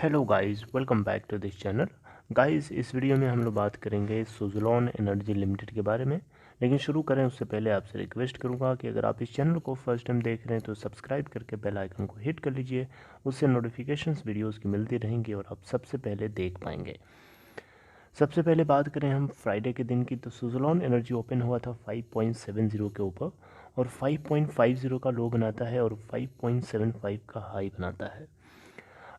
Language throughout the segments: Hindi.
Hello guys, welcome back to this channel. Guys, इस वीडियो में हम लोग बात करेंगे सुज़लोन एनर्जी लिमिटेड के बारे में। लेकिन शुरू करें उससे पहले आपसे रिक्वेस्ट करूंगा कि अगर आप इस चैनल को फर्स्ट टाइम देख रहे हैं तो सब्सक्राइब करके बेल आइकन को हिट कर लीजिए। उससे नोटिफिकेशंस वीडियोस की मिलती रहेंगी और आप सबसे पहले देख पाएंगे। सबसे पहले बात करें हम फ्राइडे के दिन की, तो सुज़लोन एनर्जी ओपन हुआ था 5.70 के ऊपर और 5.50 का लो बनाता है और 5.75 का हाई बनाता है।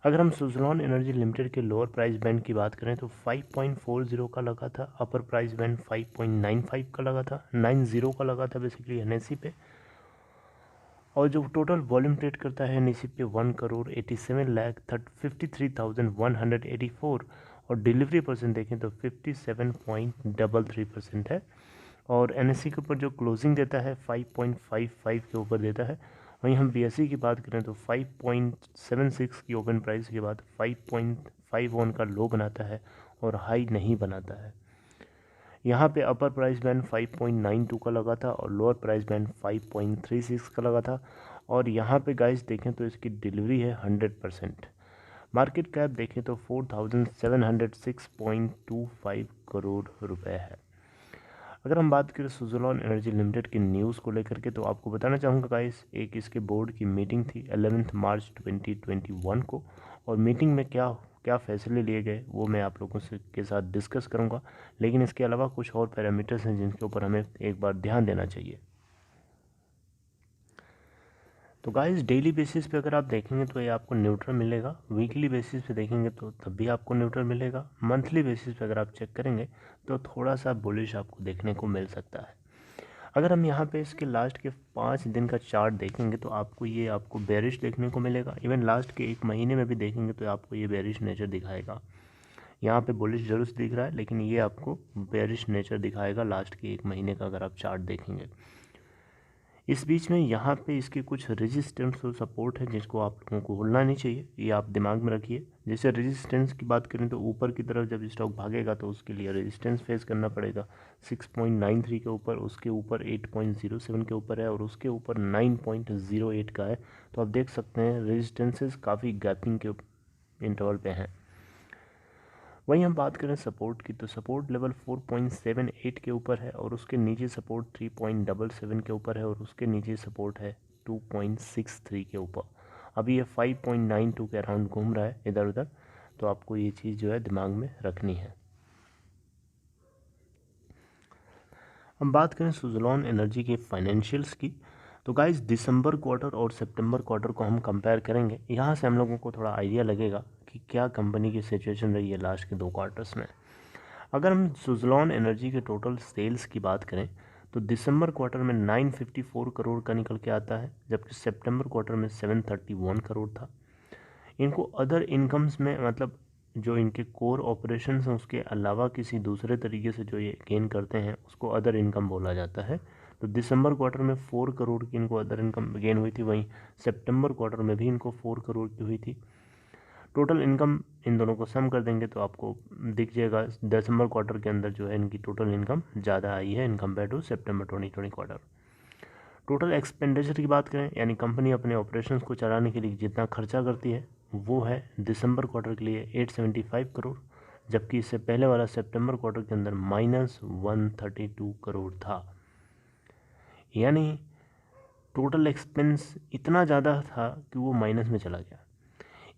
अगर हम सुज़लोन एनर्जी लिमिटेड के लोअर प्राइस बैंड की बात करें तो 5.40 का लगा था, अपर प्राइस बैंड 5.95 का लगा था, 90 का लगा था बेसिकली एनएससी पे। और जो टोटल वॉल्यूम ट्रेड करता है एनएससी पे 1,87,53,184 और डिलीवरी परसेंट देखें तो 57.33% है। और एनएससी के ऊपर जो क्लोजिंग देता है 5.55 के ऊपर देता है। वहीं हम बीएसई की बात करें तो 5.76 की ओपन प्राइस के बाद 5.51 का लो बनाता है और हाई नहीं बनाता है। यहाँ पे अपर प्राइस बैंड 5.92 का लगा था और लोअर प्राइस बैंड 5.36 का लगा था। और यहाँ पे गाइस देखें तो इसकी डिलीवरी है 100%। मार्केट कैप देखें तो 4,706.25 करोड़ रुपए है। अगर हम बात करें सुज़लोन एनर्जी लिमिटेड की न्यूज़ को लेकर के, तो आपको बताना चाहूँगा गाइस, एक इसके बोर्ड की मीटिंग थी 11 मार्च 2021 को। और मीटिंग में क्या क्या फैसले लिए गए वो मैं आप लोगों से के साथ डिस्कस करूँगा। लेकिन इसके अलावा कुछ और पैरामीटर्स हैं जिनके ऊपर हमें एक बार ध्यान देना चाहिए। तो गाइस, डेली बेसिस पे अगर आप देखेंगे तो ये आपको न्यूट्रल मिलेगा, वीकली बेसिस पे देखेंगे तो तब भी आपको न्यूट्रल मिलेगा, मंथली बेसिस पे अगर आप चेक करेंगे तो थोड़ा सा बुलिश आपको देखने को मिल सकता है। अगर हम यहाँ पे इसके लास्ट के 5 दिन का चार्ट देखेंगे तो आपको बेरिश देखने को मिलेगा। इवन लास्ट के 1 महीने में भी देखेंगे तो आपको ये बेरिश नेचर दिखाएगा। यहाँ पे बुलिश जरूर दिख रहा है लेकिन ये आपको बेरिश नेचर दिखाएगा लास्ट के 1 महीने का अगर आप चार्ट देखेंगे। इस बीच में यहाँ पे इसके कुछ रेजिस्टेंस और सपोर्ट है जिसको आप लोगों को भूलना नहीं चाहिए, ये आप दिमाग में रखिए। जैसे रेजिस्टेंस की बात करें तो ऊपर की तरफ जब स्टॉक भागेगा तो उसके लिए रेजिस्टेंस फेस करना पड़ेगा 6.93 के ऊपर, उसके ऊपर 8.07 के ऊपर है और उसके ऊपर 9.08 का है। तो आप देख सकते हैं रेजिस्टेंसेस काफ़ी गैपिंग के इंटरवल पे हैं। वहीं हम बात करें सपोर्ट की, तो सपोर्ट लेवल 4.78 के ऊपर है और उसके नीचे सपोर्ट 3.77 के ऊपर है और उसके नीचे सपोर्ट है 2.63 के ऊपर। अभी ये 5.92 के अराउंड घूम रहा है इधर उधर, तो आपको ये चीज़ जो है दिमाग में रखनी है। हम बात करें सुज़लोन एनर्जी के फाइनेंशियल्स की, तो गाइस दिसंबर क्वार्टर और सितंबर क्वार्टर को हम कंपेयर करेंगे। यहाँ से हम लोगों को थोड़ा आइडिया लगेगा कि क्या कंपनी की सिचुएशन रही है लास्ट के 2 क्वार्टर्स में। अगर हम सुज़लोन एनर्जी के टोटल सेल्स की बात करें तो दिसंबर क्वार्टर में 954 करोड़ का निकल के आता है, जबकि सितंबर क्वार्टर में 731 करोड़ था। इनको अदर इनकम्स में, मतलब जो इनके कोर ऑपरेशंस हैं उसके अलावा किसी दूसरे तरीके से जो ये गेन करते हैं उसको अदर इनकम बोला जाता है। तो दिसंबर क्वार्टर में 4 करोड़ की इनको अदर इनकम गेन हुई थी, वहीं सितंबर क्वार्टर में भी इनको 4 करोड़ की हुई थी। टोटल इनकम इन दोनों को सम कर देंगे तो आपको दिख जाएगा दिसंबर क्वार्टर के अंदर जो है इनकी टोटल इनकम ज़्यादा आई है इन कम्पेयर टू सितंबर 2020 क्वार्टर। टोटल एक्सपेंडिचर की बात करें, यानी कंपनी अपने ऑपरेशंस को चलाने के लिए जितना खर्चा करती है वो है दिसंबर क्वार्टर के लिए 875 करोड़, जबकि इससे पहले वाला सितंबर क्वार्टर के अंदर -132 करोड़ था। यानी टोटल एक्सपेंस इतना ज़्यादा था कि वो माइनस में चला गया।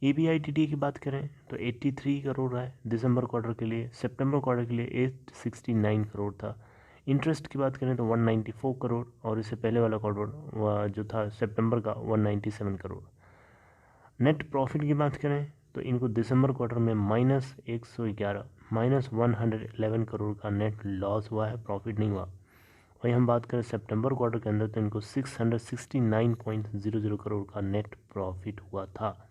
EBITD की बात करें तो 83 करोड़ है दिसंबर क्वार्टर के लिए, सितंबर क्वार्टर के लिए 869 करोड़ था। इंटरेस्ट की बात करें तो 194 करोड़ और इससे पहले वाला क्वार्टर जो था सितंबर का 197 करोड़। नेट प्रॉफिट की बात करें तो इनको दिसंबर क्वार्टर में -111 -111 करोड़ का नेट लॉस हुआ है, प्रॉफिट नहीं हुआ। वहीं हम बात करें सितंबर क्वार्टर के अंदर तो इनको 669.00 करोड़ का नेट प्रॉफिट हुआ था।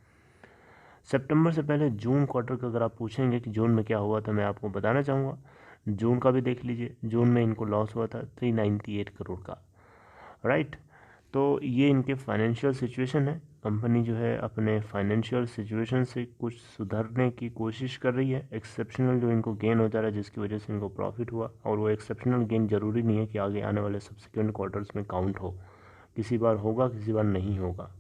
सितंबर से पहले जून क्वार्टर का अगर आप पूछेंगे कि जून में क्या हुआ तो मैं आपको बताना चाहूँगा, जून का भी देख लीजिए। जून में इनको लॉस हुआ था 398 करोड़ का, राइट। तो ये इनके फाइनेंशियल सिचुएशन है। कंपनी जो है अपने फाइनेंशियल सिचुएशन से कुछ सुधरने की कोशिश कर रही है। एक्सेप्शनल जो इनको गेन हो जा रहा है जिसकी वजह से इनको प्रॉफिट हुआ, और वो एक्सेप्शनल गेन ज़रूरी नहीं है कि आगे आने वाले सब्सिक्वेंट क्वार्टर्स में काउंट हो, किसी बार होगा किसी बार नहीं होगा।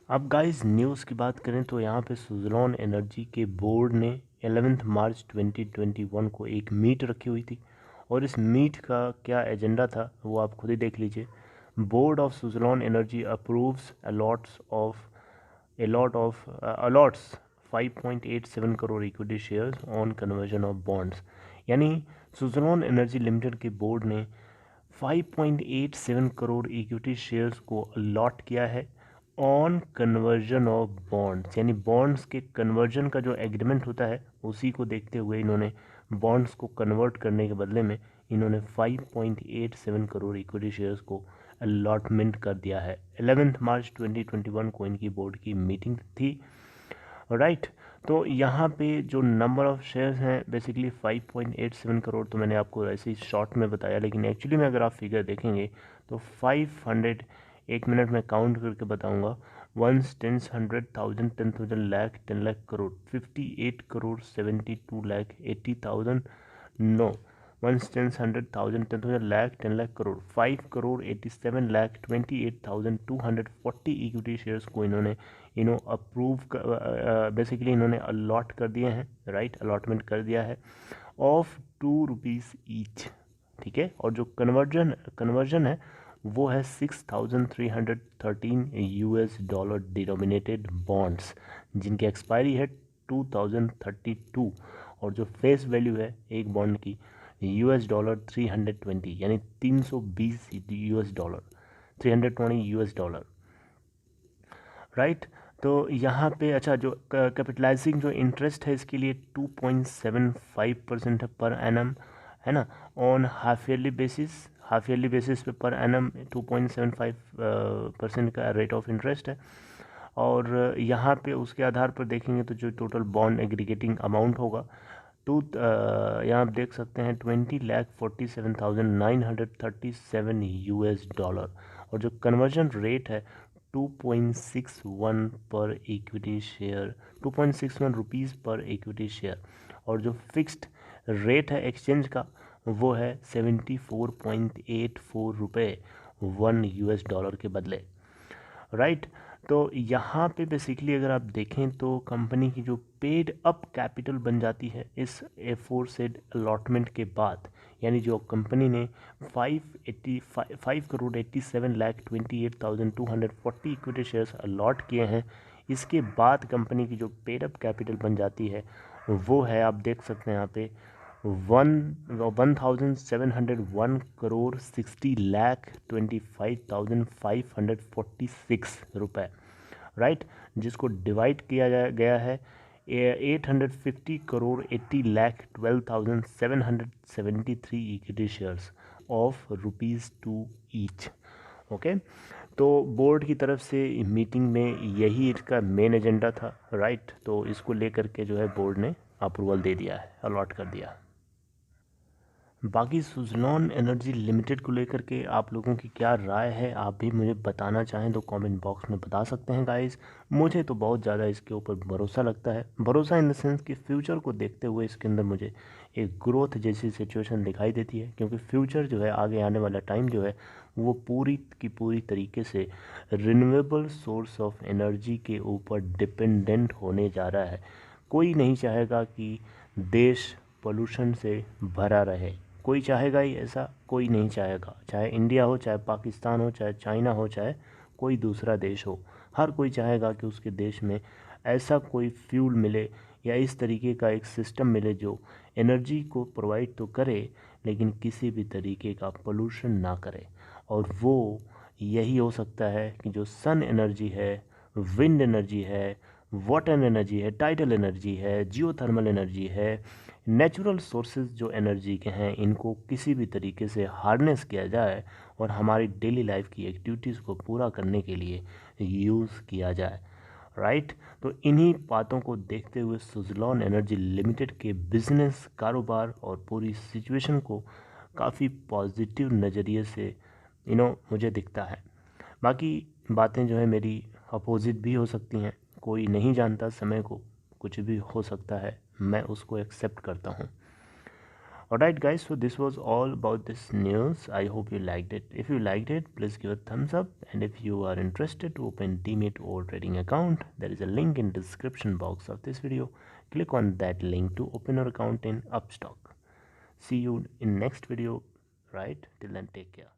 अब गाइस न्यूज़ की बात करें तो यहाँ पे सुज़लॉन एनर्जी के बोर्ड ने 11 मार्च 2021 को एक मीट रखी हुई थी, और इस मीट का क्या एजेंडा था वो आप खुद ही देख लीजिए। Board of Suzlon energy approves a lots 5.87 crore equity shares on conversion of bonds. यानी सुज़लॉन एनर्जी लिमिटेड के बोर्ड ने 5.87 करोड़ इक्विटी शेयर्स को अलॉट किया है ऑन कन्वर्जन ऑफ बॉन्ड्स, यानी बॉन्ड्स के कन्वर्जन का जो एग्रीमेंट होता है उसी को देखते हुए इन्होंने बॉन्ड्स को कन्वर्ट करने के बदले में इन्होंने 5.87 करोड़ इक्विटी शेयर्स को अलॉटमेंट कर दिया है। 11 मार्च 2021 को इनकी बोर्ड की मीटिंग थी, राइट। तो यहाँ पे जो नंबर ऑफ़ शेयर्स हैं बेसिकली 5.87 करोड़, तो मैंने आपको ऐसे ही शॉर्ट में बताया, लेकिन एक्चुअली में अगर आप फिगर देखेंगे तो 500, एक मिनट में काउंट करके बताऊंगा, 1 10 100 1000 10,000 lakh 10 lakh crore 58 crore 72 lakh 80,000 no 1 10 100 1000 10,000 lakh 10 lakh crore 5 crore 87 lakh 28,240 equity shares को इन्होंने अप्रूव बेसिकली इन्होंने अलॉट कर दिए हैं, राइट, अलॉटमेंट कर दिया है ऑफ ₹2 ईच, ठीक है। और जो कन्वर्जन है वो है 6,313 US डॉलर डिनोमिनेटेड बॉन्ड्स, जिनकी एक्सपायरी है 2032, और जो फेस वैल्यू है एक बॉन्ड की $320, यानी 320 US dollar, 320 US dollar, right. तो यहाँ पे अच्छा जो कैपिटलाइजिंग जो इंटरेस्ट है इसके लिए 2.75% है पर एनम, है ना, ऑन हाफ ईयरली बेसिस पे पर एनम 2.75% का रेट ऑफ इंटरेस्ट है। और यहाँ पे उसके आधार पर देखेंगे तो जो टोटल बॉन्ड एग्रीगेटिंग अमाउंट होगा तो यहाँ आप देख सकते हैं 20,47,937 US डॉलर, और जो कन्वर्जन रेट है 2.61 पर इक्विटी शेयर, 2.61 रुपीज़ पर इक्विटी शेयर, और जो फिक्स्ड रेट है एक्सचेंज का वो है 74.84 रुपये 1 US डॉलर के बदले, राइट। तो यहाँ पे बेसिकली अगर आप देखें तो कंपनी की जो पेड अप कैपिटल बन जाती है इस एफोरसेड अलॉटमेंट के बाद, यानी जो कंपनी ने 5 crore 87 lakh 28,240 equity shares allot किए हैं, इसके बाद कंपनी की जो पेड अप कैपिटल बन जाती है वो है, आप देख सकते हैं यहाँ पे 1,701 करोड़ 60 लाख 25,546 रुपये, राइट, जिसको डिवाइड किया गया है 850 crore 80 lakh 12,773 equity shares of ₹2 each, okay. तो बोर्ड की तरफ से मीटिंग में यही इसका मेन एजेंडा था, राइट। तो इसको लेकर के जो है बोर्ड ने अप्रूवल दे दिया है, अलॉट कर दिया। बाकी सुज़लॉन एनर्जी लिमिटेड को लेकर के आप लोगों की क्या राय है, आप भी मुझे बताना चाहें तो कमेंट बॉक्स में बता सकते हैं गाइस। मुझे तो बहुत ज़्यादा इसके ऊपर भरोसा लगता है, भरोसा इन द सेंस कि फ्यूचर को देखते हुए इसके अंदर मुझे एक ग्रोथ जैसी सिचुएशन दिखाई देती है, क्योंकि फ्यूचर जो है आगे आने वाला टाइम जो है वो पूरी की पूरी तरीके से रिन्यूएबल सोर्स ऑफ एनर्जी के ऊपर डिपेंडेंट होने जा रहा है। कोई नहीं चाहेगा कि देश पोल्यूशन से भरा रहे, कोई चाहेगा ही ऐसा, कोई नहीं चाहेगा, चाहे इंडिया हो, चाहे पाकिस्तान हो, चाहे चाइना हो, चाहे कोई दूसरा देश हो, हर कोई चाहेगा कि उसके देश में ऐसा कोई फ्यूल मिले या इस तरीके का एक सिस्टम मिले जो एनर्जी को प्रोवाइड तो करे लेकिन किसी भी तरीके का पोल्यूशन ना करे। और वो यही हो सकता है कि जो सन एनर्जी है, विंड एनर्जी है, वाटर एनर्जी है, टाइडल एनर्जी है, जियोथर्मल एनर्जी है, नेचुरल सोर्सेज जो एनर्जी के हैं, इनको किसी भी तरीके से हार्नेस किया जाए और हमारी डेली लाइफ की एक्टिविटीज़ को पूरा करने के लिए यूज़ किया जाए, राइट। तो इन्हीं बातों को देखते हुए सुज़लॉन एनर्जी लिमिटेड के बिज़नेस, कारोबार और पूरी सिचुएशन को काफ़ी पॉजिटिव नज़रिए से मुझे दिखता है। बाकी बातें जो है मेरी अपोजिट भी हो सकती हैं, कोई नहीं जानता, समय को कुछ भी हो सकता है, मैं उसको एक्सेप्ट करता हूँ। Alright guys, so this was all about this news. I hope you liked it. If you liked it, please give a thumbs up, and if you are interested to open Demat or trading account, there is a link in description box of this video. Click on that link to open your account in Upstox. See you in next video. Right, till then, take care.